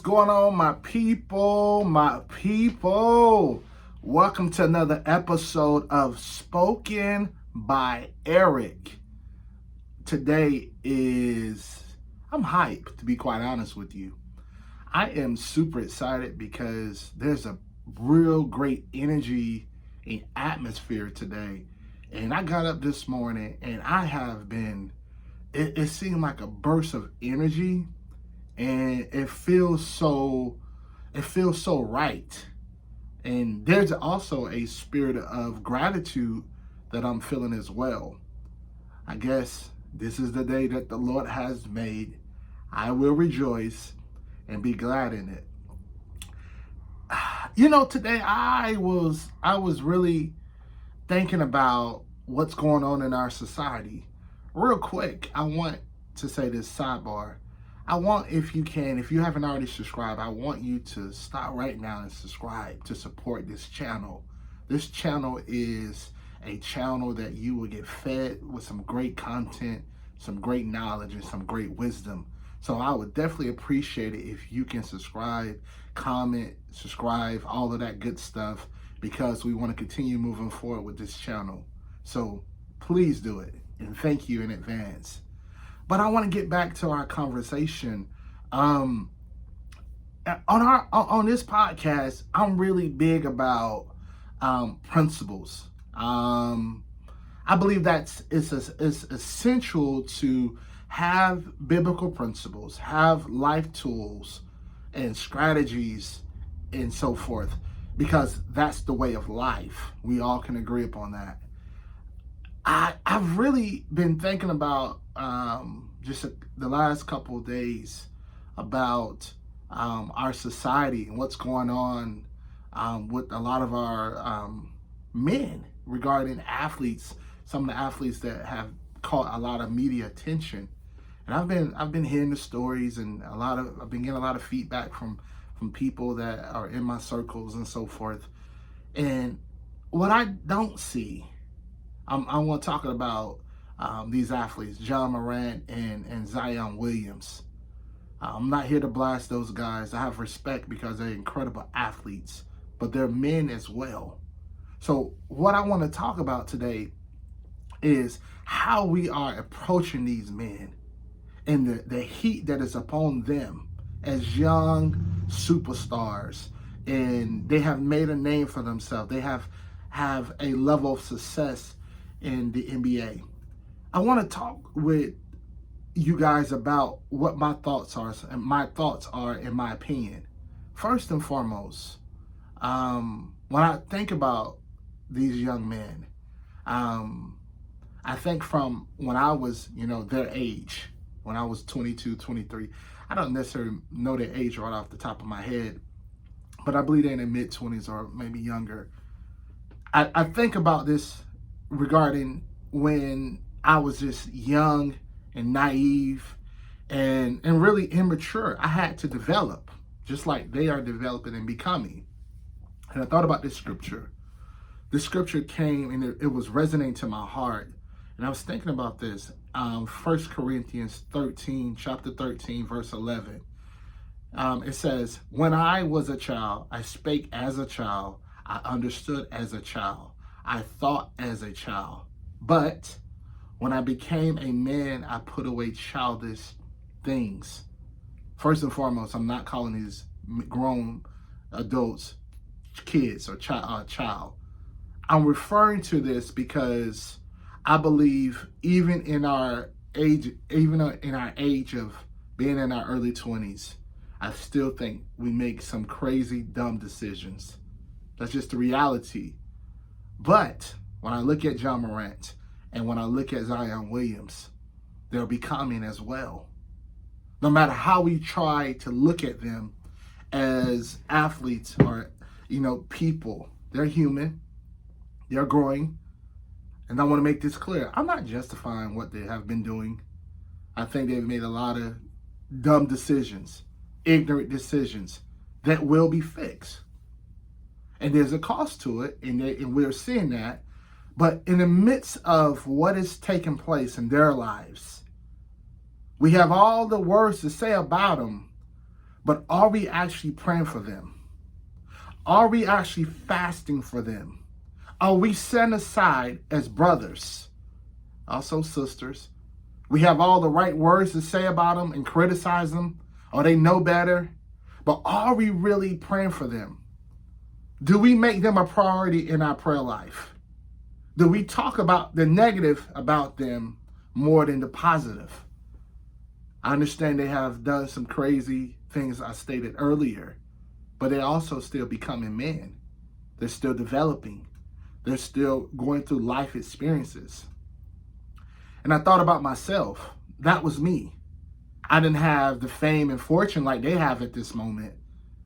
going on, my people? My people. Welcome to another episode of Spoken by Eric. Today I'm hyped, to be quite honest with you. I am super excited because there's a real great energy and atmosphere today. And I got up this morning and I have been, it seemed like a burst of energy, and it feels so right. And there's also a spirit of gratitude that I'm feeling as well. I guess this is the day that the Lord has made. I will rejoice and be glad in it. Today I was really thinking about what's going on in our society. Real quick, I want to say this sidebar. If you haven't already subscribed, I want you to stop right now and subscribe to support this channel. This channel is a channel that you will get fed with some great content, some great knowledge, and some great wisdom. So I would definitely appreciate it if you can subscribe, comment, subscribe, all of that good stuff, because we want to continue moving forward with this channel. So please do it, and thank you in advance. But I want to get back to our conversation. On this podcast, I'm really big about principles. I believe it's essential to have biblical principles, have life tools and strategies and so forth, because that's the way of life. We all can agree upon that. I've really been thinking about the last couple of days about our society and what's going on with a lot of our men regarding athletes, some of the athletes that have caught a lot of media attention. And I've been hearing the stories, and I've been getting a lot of feedback from people that are in my circles and so forth. And what I don't see, I want to talk about these athletes, Ja Morant and Zion Williams. I'm not here to blast those guys. I have respect because they're incredible athletes, but they're men as well. So what I want to talk about today is how we are approaching these men and the heat that is upon them as young superstars. And they have made a name for themselves. They have a level of success in the NBA. I want to talk with you guys about what my thoughts are, and my thoughts are, in my opinion. First and foremost, when I think about these young men, I think from when I was, their age, when I was 22, 23. I don't necessarily know their age right off the top of my head, but I believe they're in their mid-20s or maybe younger. I think about this regarding when I was just young and naive and really immature. I had to develop just like they are developing and becoming. And I thought about this scripture. This scripture came and it was resonating to my heart. And I was thinking about this. 1 Corinthians 13, chapter 13, verse 11. It says, "When I was a child, I spake as a child. I understood as a child. I thought as a child. But when I became a man, I put away childish things." First and foremost, I'm not calling these grown adults kids or child. I'm referring to this because I believe even in our age of being in our early 20s, I still think we make some crazy, dumb decisions. That's just the reality. But when I look at Ja Morant and when I look at Zion Williams, they're becoming as well. No matter how we try to look at them as athletes or, people, they're human, they're growing. And I want to make this clear. I'm not justifying what they have been doing. I think they've made a lot of dumb decisions, ignorant decisions that will be fixed. And there's a cost to it, and we're seeing that. But in the midst of what is taking place in their lives, we have all the words to say about them, But are we actually praying for them? Are we actually fasting for them? Are we set aside as brothers, also sisters? We have all the right words to say about them and criticize them, or they know better. But are we really praying for them? Do we make them a priority in our prayer life? Do we talk about the negative about them more than the positive? I understand they have done some crazy things I stated earlier, but they're also still becoming men. They're still developing. They're still going through life experiences. And I thought about myself. That was me. I didn't have the fame and fortune like they have at this moment.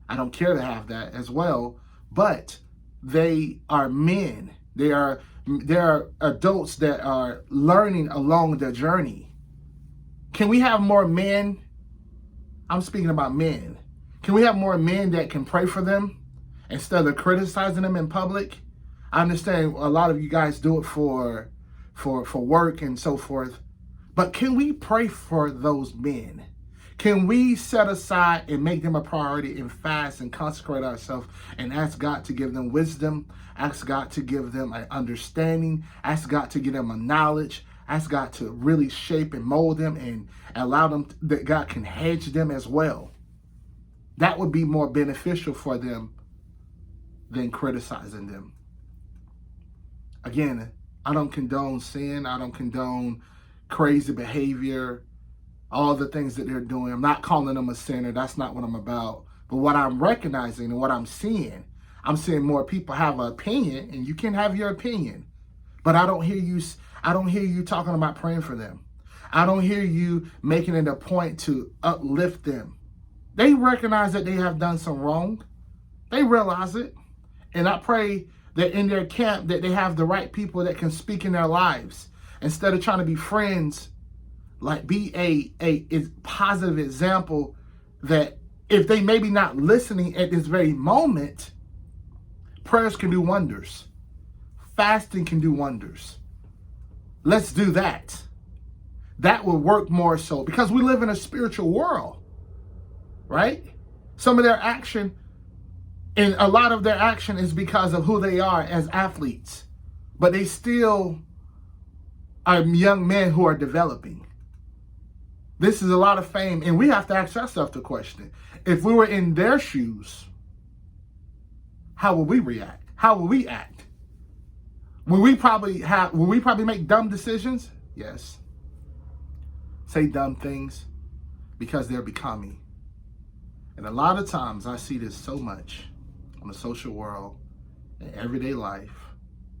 I don't care to have that as well. But they are men. They are adults that are learning along their journey. Can we have more men? I'm speaking about men. Can we have more men that can pray for them instead of criticizing them in public? I understand a lot of you guys do it for work and so forth. But can we pray for those men? Can we set aside and make them a priority and fast and consecrate ourselves and ask God to give them wisdom, ask God to give them an understanding, ask God to give them a knowledge, ask God to really shape and mold them and allow them that God can hedge them as well? That would be more beneficial for them than criticizing them. Again, I don't condone sin. I don't condone crazy behavior, all the things that they're doing. I'm not calling them a sinner. That's not what I'm about. But what I'm recognizing and what I'm seeing more people have an opinion, and you can have your opinion. But I don't hear you talking about praying for them. I don't hear you making it a point to uplift them. They recognize that they have done some wrong. They realize it. And I pray that in their camp that they have the right people that can speak in their lives. Instead of trying to be friends, like be a positive example that if they maybe not listening at this very moment, prayers can do wonders. Fasting can do wonders. Let's do that. That will work more so because we live in a spiritual world, right? Some of their action, and a lot of their action is because of who they are as athletes, but they still are young men who are developing. This is a lot of fame, and we have to ask ourselves the question: if we were in their shoes, how would we react? How would we act? Will we probably make dumb decisions? Yes. Say dumb things because they're becoming. And a lot of times I see this so much on the social world, in everyday life,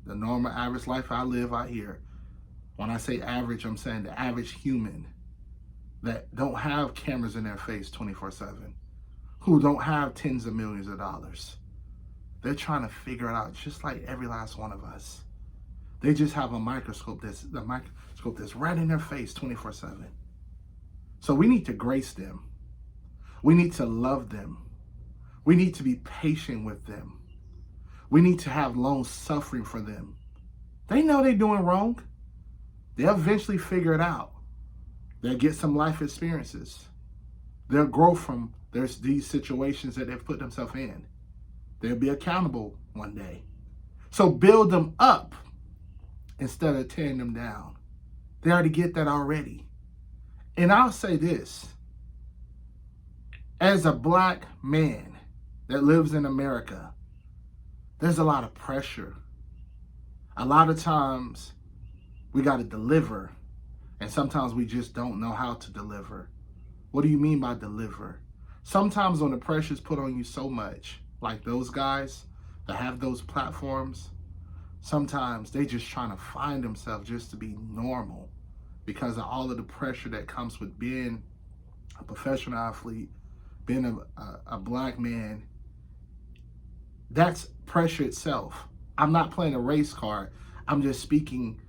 the normal average life I live out here. When I say average, I'm saying the average human that don't have cameras in their face 24/7, who don't have tens of millions of dollars. They're trying to figure it out just like every last one of us. They just have a microscope that's right in their face 24/7. So we need to grace them. We need to love them. We need to be patient with them. We need to have long suffering for them. They know they're doing wrong. They'll eventually figure it out. They'll get some life experiences. They'll grow from these situations that they've put themselves in. They'll be accountable one day. So build them up instead of tearing them down. They already get that already. And I'll say this. As a black man that lives in America, there's a lot of pressure. A lot of times we got to deliver, and sometimes we just don't know how to deliver. What do you mean by deliver? Sometimes when the pressure's put on you so much, like those guys that have those platforms, sometimes they just trying to find themselves just to be normal because of all of the pressure that comes with being a professional athlete, being a black man. That's pressure itself. I'm not playing a race card. I'm just speaking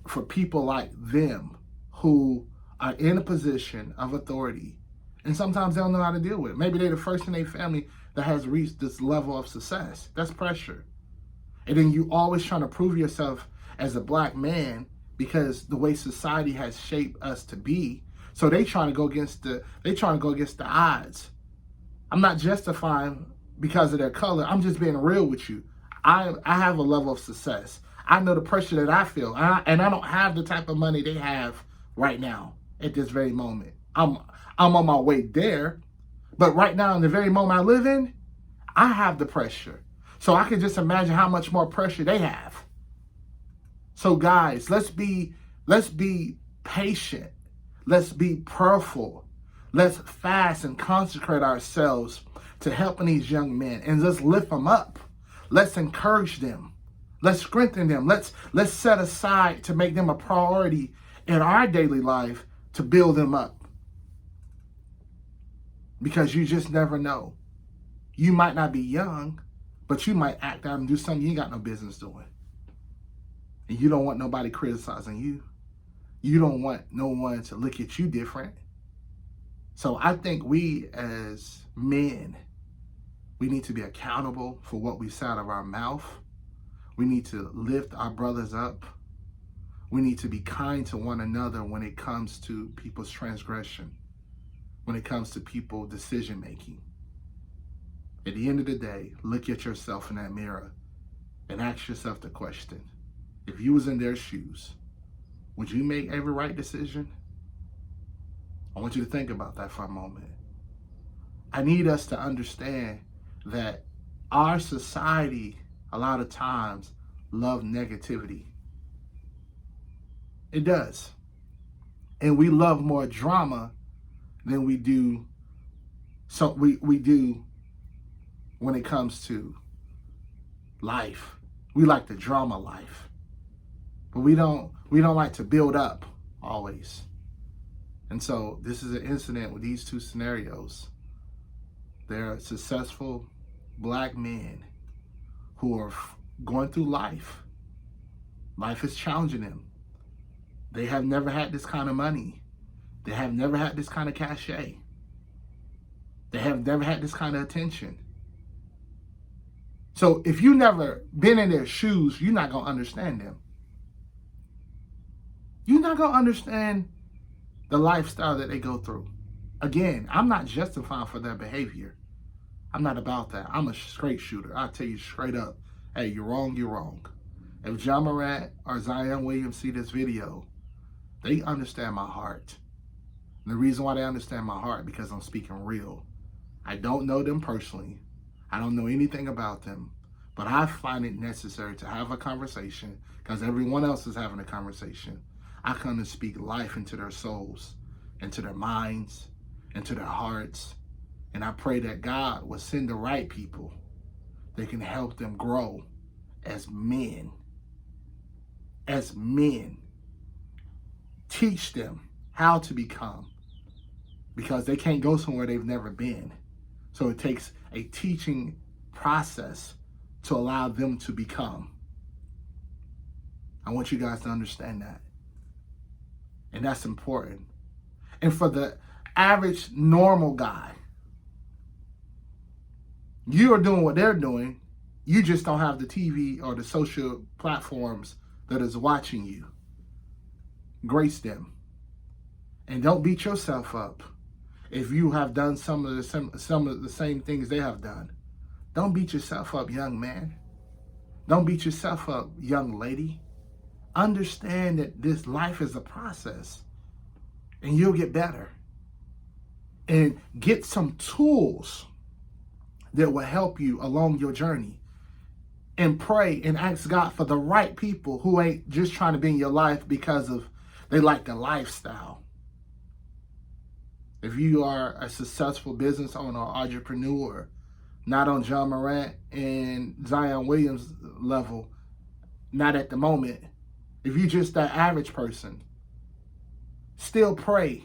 for people like them who are in a position of authority, and sometimes they don't know how to deal with it. Maybe they're the first in their family that has reached this level of success. That's pressure. And then you always trying to prove yourself as a black man because the way society has shaped us to be. So they trying to go against the odds. I'm not justifying because of their color. I'm just being real with you. I have a level of success. I know the pressure that I feel, and I don't have the type of money they have right now at this very moment. I'm on my way there, but right now in the very moment I live in, I have the pressure. So I can just imagine how much more pressure they have. So guys, let's be patient. Let's be prayerful. Let's fast and consecrate ourselves to helping these young men and just lift them up. Let's encourage them. Let's strengthen them. Let's set aside to make them a priority in our daily life to build them up. Because you just never know. You might not be young, but you might act out and do something you ain't got no business doing. And you don't want nobody criticizing you. You don't want no one to look at you different. So I think we as men, we need to be accountable for what we say out of our mouth. We need to lift our brothers up. We need to be kind to one another when it comes to people's transgression, when it comes to people decision making. At the end of the day, look at yourself in that mirror and ask yourself the question, if you was in their shoes, would you make every right decision? I want you to think about that for a moment. I need us to understand that our society, a lot of times, love negativity. It does. And we love more drama than we do we do when it comes to life. We like the drama life. But we don't like to build up always. And so this is an incident with these two scenarios. They're successful black men who are going through life. Life is challenging them. They have never had this kind of money. They have never had this kind of cachet. They have never had this kind of attention. So if you never been in their shoes, you're not going to understand them. You're not going to understand the lifestyle that they go through. Again, I'm not justifying for their behavior. I'm not about that. I'm a straight shooter. I'll tell you straight up, hey, you're wrong, you're wrong. If Ja Morant or Zion Williams see this video, they understand my heart. And the reason why they understand my heart, because I'm speaking real. I don't know them personally. I don't know anything about them. But I find it necessary to have a conversation because everyone else is having a conversation. I come to speak life into their souls, into their minds, into their hearts. And I pray that God will send the right people that can help them grow as men. As men. Teach them how to become. Because they can't go somewhere they've never been. So it takes a teaching process to allow them to become. I want you guys to understand that. And that's important. And for the average normal guy, you are doing what they're doing. You just don't have the TV or the social platforms that is watching you. Grace them. And don't beat yourself up if you have done some of the same things they have done. Don't beat yourself up, young man. Don't beat yourself up, young lady. Understand that this life is a process and you'll get better. And get some tools that will help you along your journey. And pray and ask God for the right people who ain't just trying to be in your life because of they like the lifestyle. If you are a successful business owner or entrepreneur, not on Ja Morant and Zion Williams level, not at the moment. If you're just that average person, still pray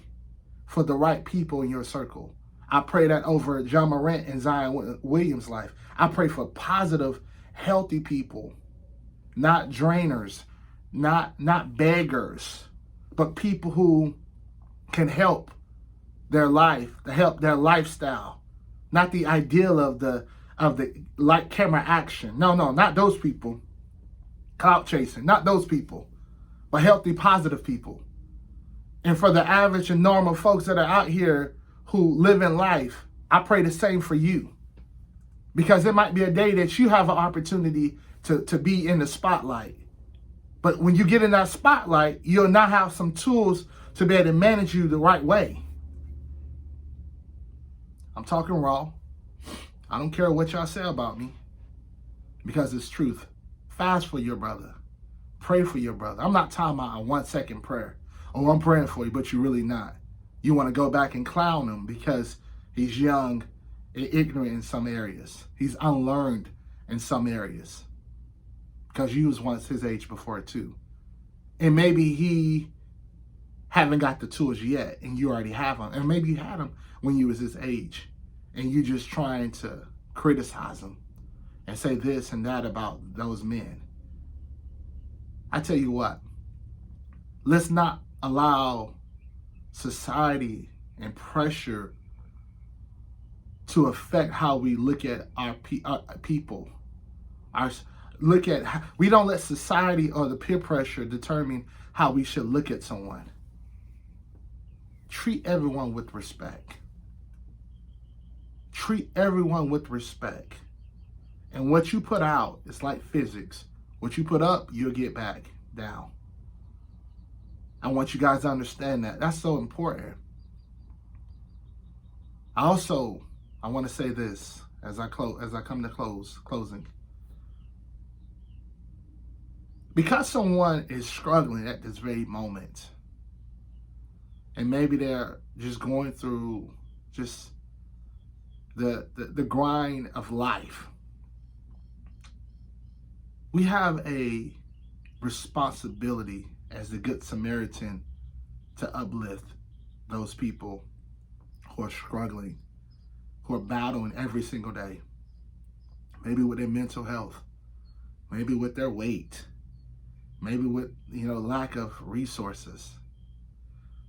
for the right people in your circle. I pray that over Ja Morant and Zion Williams' life. I pray for positive, healthy people, not drainers, not beggars, but people who can help their life, to help their lifestyle. Not the ideal of the light camera action. No, not those people. Clout chasing, not those people, but healthy, positive people. And for the average and normal folks that are out here who live in life, I pray the same for you, because it might be a day that you have an opportunity to be in the spotlight. But when you get in that spotlight, you'll now have some tools to be able to manage you the right way. I'm talking raw. I don't care what y'all say about me, because it's truth. Fast for your brother. Pray for your brother. I'm not talking about a 1 second prayer. Oh, I'm praying for you, but you're really not. You want to go back and clown him because he's young and ignorant in some areas. He's unlearned in some areas, because you was once his age before too. And maybe he haven't got the tools yet, and you already have them. And maybe you had them when you was his age, and you just trying to criticize him and say this and that about those men. I tell you what, let's not allow society and pressure to affect how we look at our people. We don't let society or the peer pressure determine how we should look at someone. Treat everyone with respect. Treat everyone with respect. And what you put out is like physics. What you put up, you'll get back down. I want you guys to understand that. That's so important. I want to say this as I come to closing. Because someone is struggling at this very moment, and maybe they're just going through just the grind of life, we have a responsibility as the Good Samaritan to uplift those people who are struggling, who are battling every single day. Maybe with their mental health, maybe with their weight, maybe with lack of resources.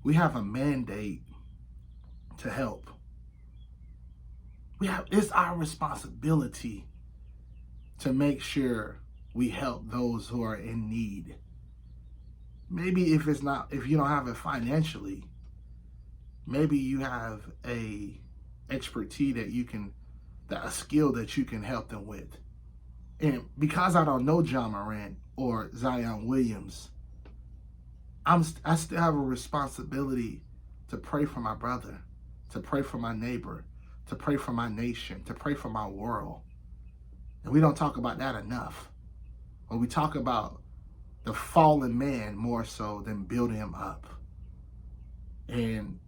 We have a mandate to help. It's our responsibility to make sure we help those who are in need. Maybe if you don't have it financially, maybe you have a expertise a skill that you can help them with. And because I don't know Ja Morant or Zion Williams, I still have a responsibility to pray for my brother, to pray for my neighbor, to pray for my nation, to pray for my world. And we don't talk about that enough. When we talk about the fallen man more so than building him up. And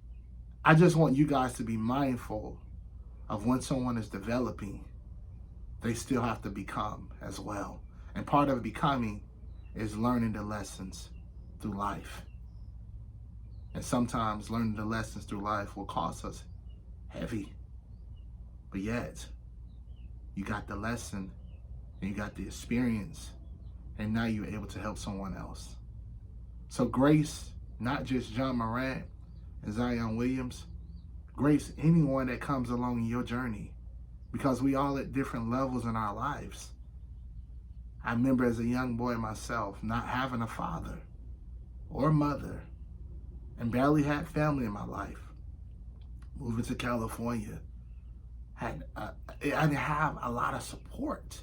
I just want you guys to be mindful of when someone is developing, they still have to become as well. And part of becoming is learning the lessons through life. And sometimes learning the lessons through life will cost us heavy. But yet, you got the lesson and you got the experience, and now you're able to help someone else. So grace, not just Ja Morant and Zion Williams, grace anyone that comes along in your journey, because we all at different levels in our lives. I remember as a young boy myself, not having a father or mother, and barely had family in my life. Moving to California, I didn't have a lot of support.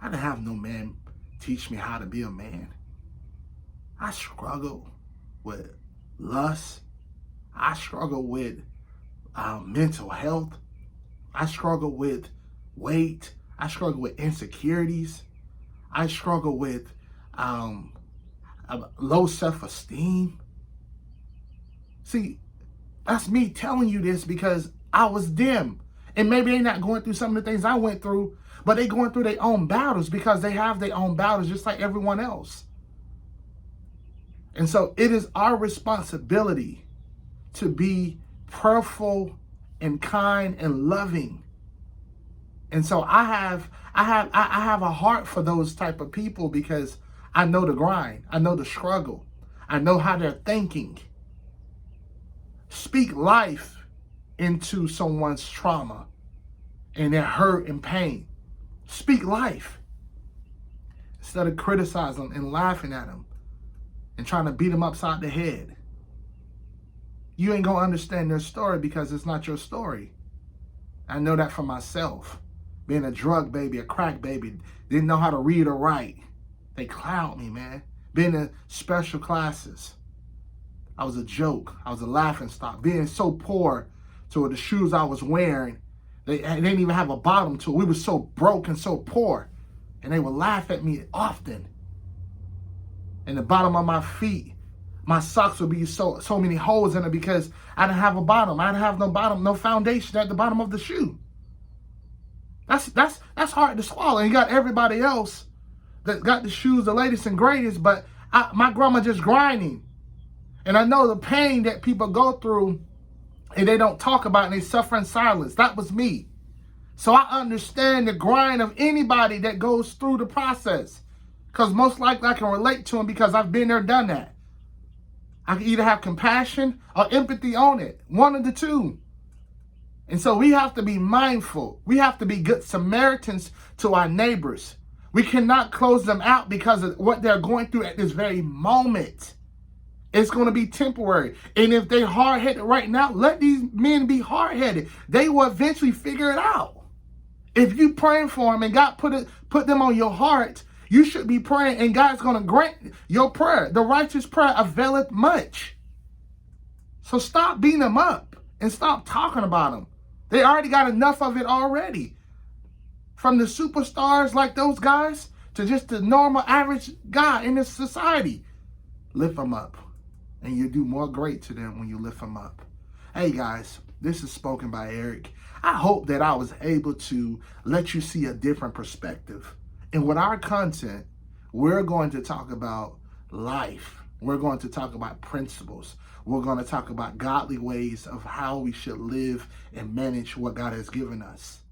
I didn't have no man teach me how to be a man. I struggled with lust. I struggled with mental health. I struggled with weight. I struggled with insecurities. I struggled with low self-esteem. See, that's me telling you this because I was them. And maybe they're not going through some of the things I went through, but they're going through their own battles because they have their own battles just like everyone else. And so it is our responsibility to be prayerful and kind and loving. And so I have a heart for those type of people because I know the grind. I know the struggle. I know how they're thinking. Speak life into someone's trauma and their hurt and pain. Speak life instead of criticizing them and laughing at them and trying to beat them upside the head. You ain't gonna understand their story because it's not your story. I know that for myself. Being a drug baby, a crack baby, didn't know how to read or write. They clowned me, man. Being in special classes, I was a joke. I was a laughing stock. Being so poor to the shoes I was wearing, they didn't even have a bottom to it. We were so broke and so poor. And they would laugh at me often. And the bottom of my feet, my socks would be so many holes in it because I didn't have a bottom. I didn't have no bottom, no foundation at the bottom of the shoe. That's hard to swallow. And you got everybody else that got the shoes, the latest and greatest, but my grandma just grinding. And I know the pain that people go through and they don't talk about and they suffer in silence. That was me. So I understand the grind of anybody that goes through the process. Because most likely I can relate to them because I've been there, done that. I can either have compassion or empathy on it. One of the two. And so we have to be mindful. We have to be good Samaritans to our neighbors. We cannot close them out because of what they're going through at this very moment. It's going to be temporary. And if they're hard-headed right now, let these men be hard-headed. They will eventually figure it out. If you praying for them and God put them on your heart, you should be praying and God's going to grant your prayer. The righteous prayer availeth much. So stop beating them up and stop talking about them. They already got enough of it already. From the superstars like those guys to just the normal average guy in this society. Lift them up. And you do more great to them when you lift them up. Hey guys, this is Spoken by Eric. I hope that I was able to let you see a different perspective. And with our content, we're going to talk about life. We're going to talk about principles. We're going to talk about godly ways of how we should live and manage what God has given us.